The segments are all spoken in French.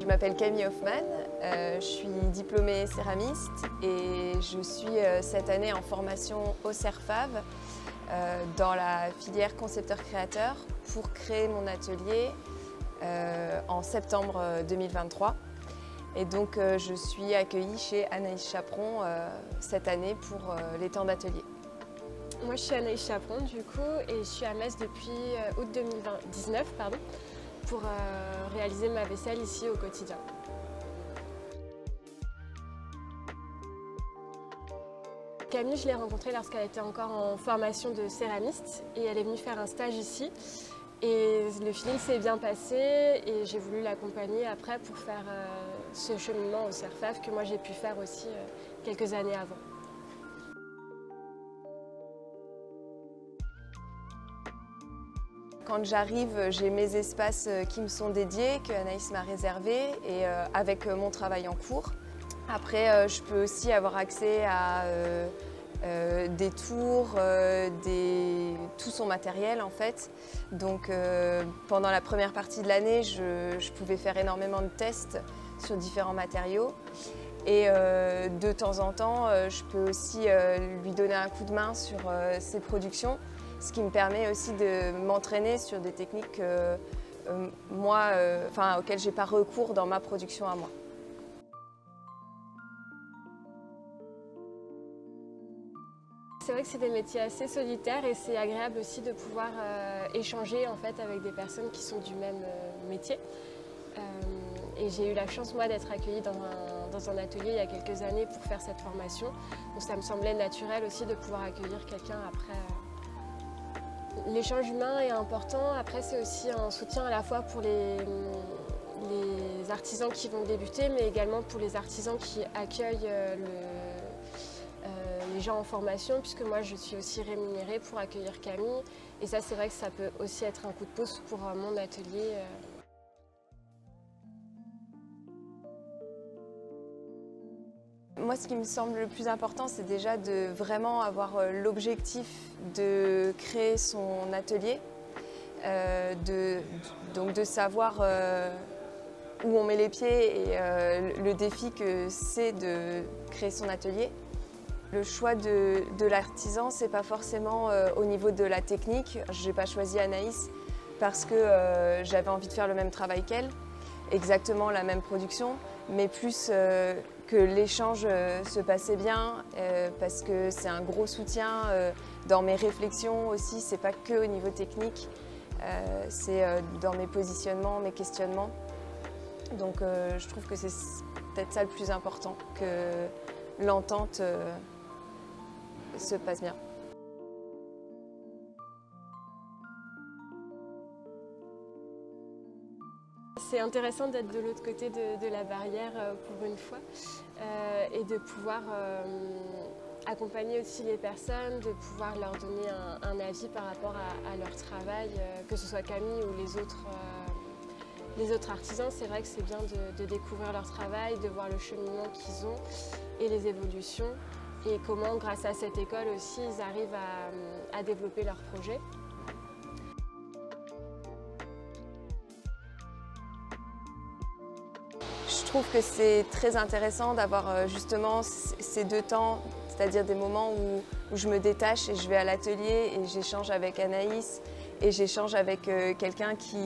Je m'appelle Camille Hoffman, je suis diplômée céramiste et je suis cette année en formation au CERFAV dans la filière concepteur-créateur pour créer mon atelier en septembre 2023. Et donc je suis accueillie chez Anaïs Chaperon cette année pour les temps d'atelier. Moi je suis Anaïs Chaperon du coup et je suis à Metz depuis août 2019 pour réaliser ma vaisselle ici au quotidien. Camille, je l'ai rencontrée lorsqu'elle était encore en formation de céramiste et elle est venue faire un stage ici. Et le feeling s'est bien passé et j'ai voulu l'accompagner après pour faire ce cheminement au CERFAV que moi j'ai pu faire aussi quelques années avant. Quand j'arrive, j'ai mes espaces qui me sont dédiés, que Anaïs m'a réservés et avec mon travail en cours. Après, je peux aussi avoir accès à des tours, tout son matériel en fait. Donc pendant la première partie de l'année, je pouvais faire énormément de tests sur différents matériaux. Et de temps en temps, je peux aussi lui donner un coup de main sur ses productions, ce qui me permet aussi de m'entraîner sur des techniques auxquelles je n'ai pas recours dans ma production à moi. C'est vrai que c'est des métiers assez solitaires et c'est agréable aussi de pouvoir échanger en fait, avec des personnes qui sont du même métier. Et j'ai eu la chance moi d'être accueillie dans un atelier il y a quelques années pour faire cette formation. Donc ça me semblait naturel aussi de pouvoir accueillir quelqu'un après. L'échange humain est important. Après c'est aussi un soutien à la fois pour les artisans qui vont débuter, mais également pour les artisans qui accueillent les gens en formation, puisque moi je suis aussi rémunérée pour accueillir Camille. Et ça c'est vrai que ça peut aussi être un coup de pouce pour mon atelier. Moi, ce qui me semble le plus important, c'est déjà de vraiment avoir l'objectif de créer son atelier, donc de savoir où on met les pieds et le défi que c'est de créer son atelier. Le choix de l'artisan, c'est pas forcément au niveau de la technique. Je n'ai pas choisi Anaïs parce que j'avais envie de faire le même travail qu'elle, exactement la même production, mais plus que l'échange se passait bien parce que c'est un gros soutien dans mes réflexions aussi. C'est pas que au niveau technique, c'est dans mes positionnements, mes questionnements. Donc je trouve que c'est peut-être ça le plus important, que l'entente se passe bien. C'est intéressant d'être de l'autre côté de la barrière pour une fois et de pouvoir accompagner aussi les personnes, de pouvoir leur donner un avis par rapport à leur travail, que ce soit Camille ou les autres artisans. C'est vrai que c'est bien de découvrir leur travail, de voir le cheminement qu'ils ont et les évolutions et comment, grâce à cette école aussi, ils arrivent à développer leurs projets. Je trouve que c'est très intéressant d'avoir justement ces deux temps, c'est-à-dire des moments où je me détache et je vais à l'atelier et j'échange avec Anaïs et j'échange avec quelqu'un qui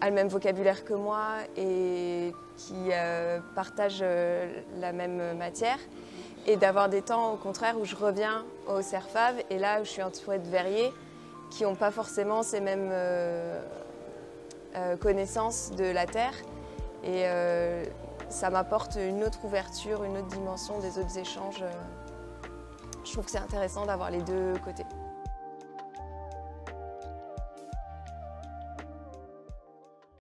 a le même vocabulaire que moi et qui partage la même matière. Et d'avoir des temps au contraire où je reviens au CERFAV et là où je suis entourée de verriers qui n'ont pas forcément ces mêmes connaissances de la terre. Et ça m'apporte une autre ouverture, une autre dimension des autres échanges. Je trouve que c'est intéressant d'avoir les deux côtés.